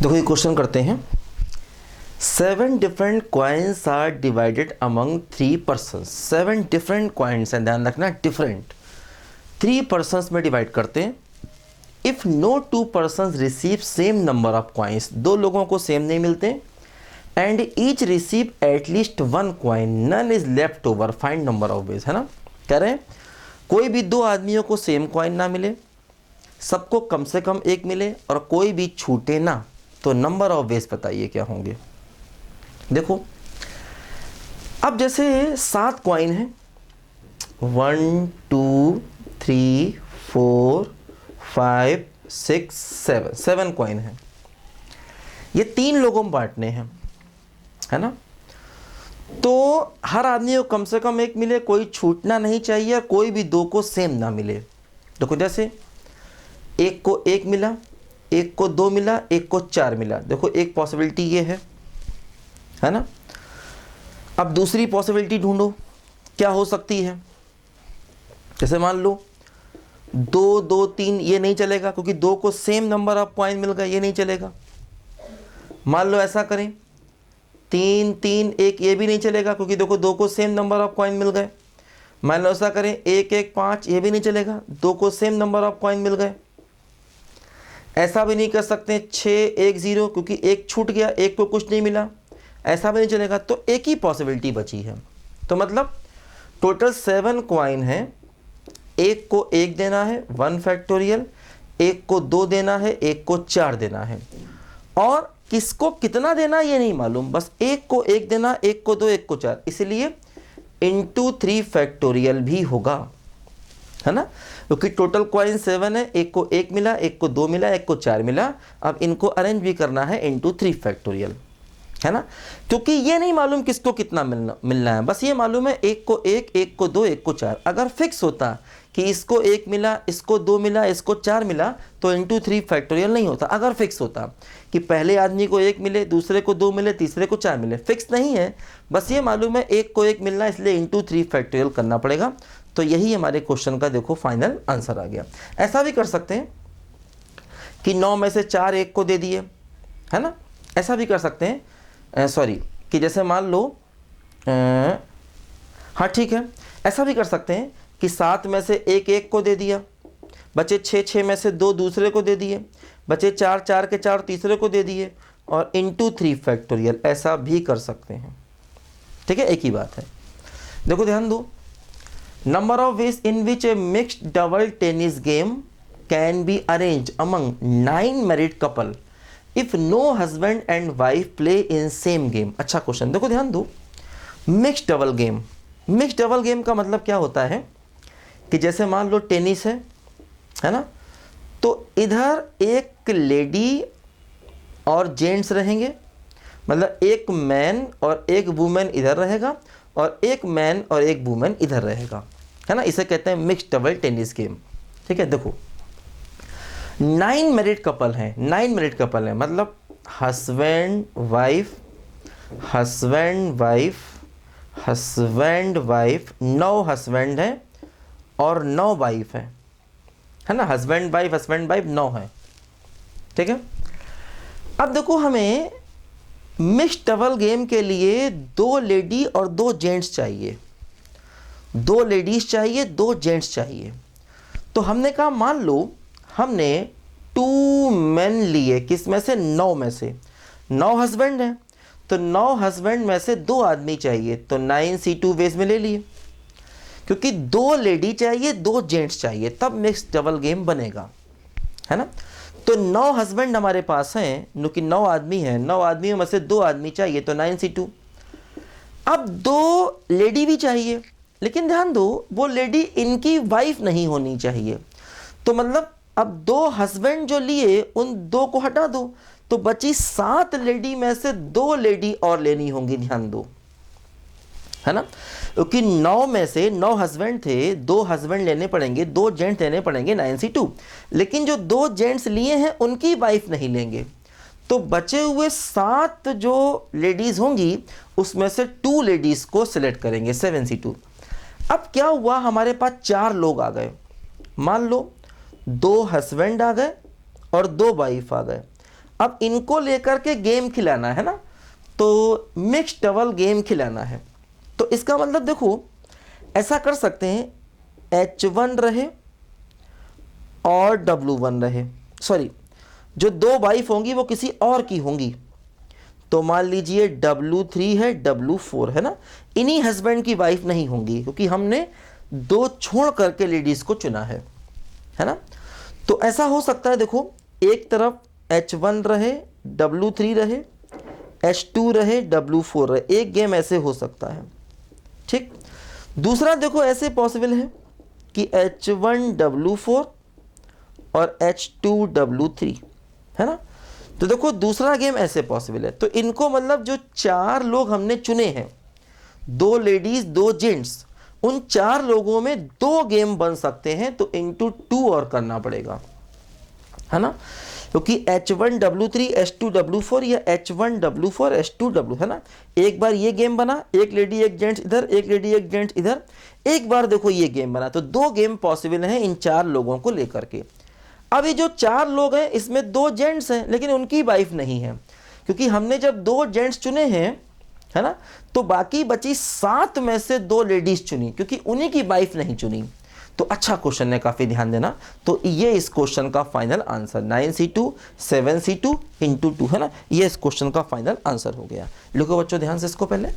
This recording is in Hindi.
देखो ये क्वेश्चन करते हैं। 7 different coins are divided among 3 persons. 7 different coins हैं, ध्यान रखना, डिफरेंट 3 पर्सन्स में डिवाइड करते हैं। If no 2 persons receive same number of coins, 2 लोगों को सेम नहीं मिलते, and each receive at least 1 coin, none is left over, find number of ways, है ना। कह रहे हैं कोई भी 2 आदमियों को सेम कॉइन ना मिले, सबको कम से कम 1 मिले और कोई भी छूटे ना, तो नंबर ऑफ वेज बताइए क्या होंगे। देखो अब जैसे 7 कॉइन है, 1 2 3 4 5 6 7, 7 कॉइन है। ये 3 लोगों में बांटने हैं, है ना। तो हर आदमी को कम से कम 1 मिले, कोई छूटना नहीं चाहिए और कोई भी 2 को सेम ना मिले। देखो जैसे 1 को 1 मिला, 1 को 2 मिला, 1 को 4 मिला। देखो एक पॉसिबिलिटी ये है ना। अब दूसरी पॉसिबिलिटी ढूंढो क्या हो सकती है। जैसे मान लो 2 2 3, ये नहीं चलेगा क्योंकि 2 को सेम नंबर ऑफ कॉइन मिल गए, ये नहीं चलेगा। मान लो ऐसा करें 3 3 1, ये भी नहीं चलेगा क्योंकि देखो 2 को सेम नंबर ऑफ कॉइन मिल गए। मान लो ऐसा करें 1 1 5, ये भी नहीं चलेगा, 2 को सेम नंबर ऑफ कॉइन मिल गए। ऐसा भी नहीं कर सकते 6 1 0 क्योंकि 1 छूट गया, 1 को कुछ नहीं मिला, ऐसा भी नहीं चलेगा। तो एक ही पॉसिबिलिटी बची है। तो मतलब टोटल 7 कॉइन है, 1 को 1 देना है 1 फैक्टोरियल, 1 को 2 देना है, 1 को 4 देना है, और किसको कितना देना ये नहीं मालूम, बस 1 को 1 देना, 1 को 2, 1 को 4, इसलिए इंटू 3 फैक्टोरियल भी होगा, है ना। क्योंकि टोटल कॉइन 7 है, 1 को 1 मिला, 1 को 2 मिला, 1 को 4 मिला। अब इनको अरेंज भी करना है इंटू 3 फैक्टोरियल, है ना। क्योंकि ये नहीं मालूम किसको कितना मिलना है, बस ये मालूम है 1 को 1, 1 को 2, 1 को 4। अगर फिक्स होता कि इसको 1 मिला, इसको 2 मिला, इसको 4 मिला, तो इंटू 3 फैक्टोरियल नहीं होता। अगर फिक्स होता कि पहले आदमी को 1 मिले, दूसरे को 2 मिले, तीसरे को 4 मिले, फिक्स नहीं है, बस ये मालूम है 1 को 1 मिलना, इसलिए इंटू 3 फैक्टोरियल करना पड़ेगा। तो यही हमारे क्वेश्चन का देखो फाइनल आंसर आ गया। ऐसा भी कर सकते हैं कि 9 में से 4 1 को दे दिए, है ना। ऐसा भी कर सकते हैं कि जैसे मान लो हाँ ठीक है, ऐसा भी कर सकते हैं कि 7 में से 1 1 को दे दिया, बचे 6 6 में से 2 दूसरे को दे दिए, बचे 4 4 के 4 तीसरे को दे दिए, और इंटू 3 फैक्टोरियल, ऐसा भी कर सकते हैं। ठीक है, एक ही बात है। देखो ध्यान दो, number of ways in which a mixed double tennis game can be arrange among 9 married couple if no husband and wife play in same game. अच्छा क्वेश्चन, देखो ध्यान दो, mixed double game. Mixed double game का मतलब क्या होता है कि जैसे मान लो टेनिस है ना, तो इधर एक लेडी और जेंट्स रहेंगे, मतलब एक मैन और एक वुमेन इधर रहेगा, और एक मैन और एक वुमेन इधर रहेगा, है ना। इसे कहते हैं मिक्स्ड डबल टेनिस गेम। ठीक है, देखो 9 मैरिड कपल हैं, 9 मैरिड कपल हैं, मतलब husband wife husband wife husband wife, 9 husband हैं और 9 वाइफ है ना। हस्बैंड वाइफ 9 है। ठीक है, अब देखो हमें मिक्स्ड डबल गेम के लिए 2 लेडी और 2 जेंट्स चाहिए, 2 लेडीज चाहिए, 2 जेंट्स चाहिए। तो हमने कहा मान लो हमने 2 मेन लिए, किस में से, 9 में से। 9 हस्बैंड हैं, तो 9 हस्बैंड में से 2 आदमी चाहिए, तो 9C2 वेज में ले लिए, क्योंकि 2 लेडी चाहिए, 2 जेंट्स चाहिए, तब मिक्स्ड डबल गेम बनेगा, है ना। तो 9 हस्बैंड हमारे पास हैं, क्योंकि 9 आदमी हैं, 9 आदमियों में से 2 आदमी चाहिए, तो 9C2। अब 2 लेडी भी चाहिए, लेकिन ध्यान दो वो लेडी इनकी वाइफ नहीं होनी चाहिए। तो मतलब अब 2 हस्बैंड जो लिए उन 2 को हटा दो, तो बची 7 लेडी में से 2 लेडी और लेनी होंगी, ध्यान दो, है ना। क्योंकि 9 में से 9 हस्बैंड थे, 2 हस्बैंड लेने पड़ेंगे, 2 जेंट्स लेने पड़ेंगे, 9C2। लेकिन जो 2 जेंट्स लिए हैं उनकी वाइफ नहीं लेंगे, तो बचे हुए 7 जो लेडीज होंगी उसमें से 2 लेडीज को सिलेक्ट करेंगे, 7C2। अब क्या हुआ, हमारे पास 4 लोग आ गए। मान लो 2 हस्बैंड आ गए और 2 वाइफ आ गए। अब इनको लेकर के गेम खिलाना है ना, तो मिक्स डबल गेम खिलाना है। तो इसका मतलब देखो ऐसा कर सकते हैं, H1 रहे और W1 रहे, सॉरी जो दो वाइफ होंगी वो किसी और की होंगी, तो मान लीजिए W3 है, W4 है ना, इन्हीं हस्बैंड की वाइफ नहीं होंगी क्योंकि हमने दो छोड़ करके लेडीज को चुना है ना। तो ऐसा हो सकता है, देखो एक तरफ H1 रहे, W3 रहे, H2 रहे, W4 रहे, एक गेम ऐसे हो सकता है, ठीक। दूसरा देखो ऐसे पॉसिबल है कि H1 W4 और H2 W3 है ना। तो देखो दूसरा गेम ऐसे पॉसिबल है। तो इनको मतलब जो चार लोग हमने चुने हैं, दो लेडीज दो जेंट्स, उन चार लोगों में दो गेम बन सकते हैं, तो इंटू 2 और करना पड़ेगा, है ना, क्योंकि H1 W3 H2 W4 या H1 W4 H2 W, है ना। एक बार ये गेम बना, एक लेडी एक जेंट्स इधर, एक लेडी एक जेंट्स इधर, एक बार देखो ये गेम बना, तो दो गेम पॉसिबल हैं इन चार लोगों को लेकर के। अब ये जो चार लोग हैं इसमें दो जेंट्स हैं लेकिन उनकी वाइफ नहीं है, क्योंकि हमने जब दो जेंट्स चुने हैं, है ना, तो बाकी बची 7 में से दो लेडीज चुनी क्योंकि उन्हीं की वाइफ नहीं चुनी। तो अच्छा क्वेश्चन है, काफ़ी ध्यान देना। तो ये इस क्वेश्चन का फाइनल आंसर 9C2 7C2 × 2 है ना, ये इस क्वेश्चन का फाइनल आंसर हो गया। लिखो बच्चों ध्यान से इसको पहले।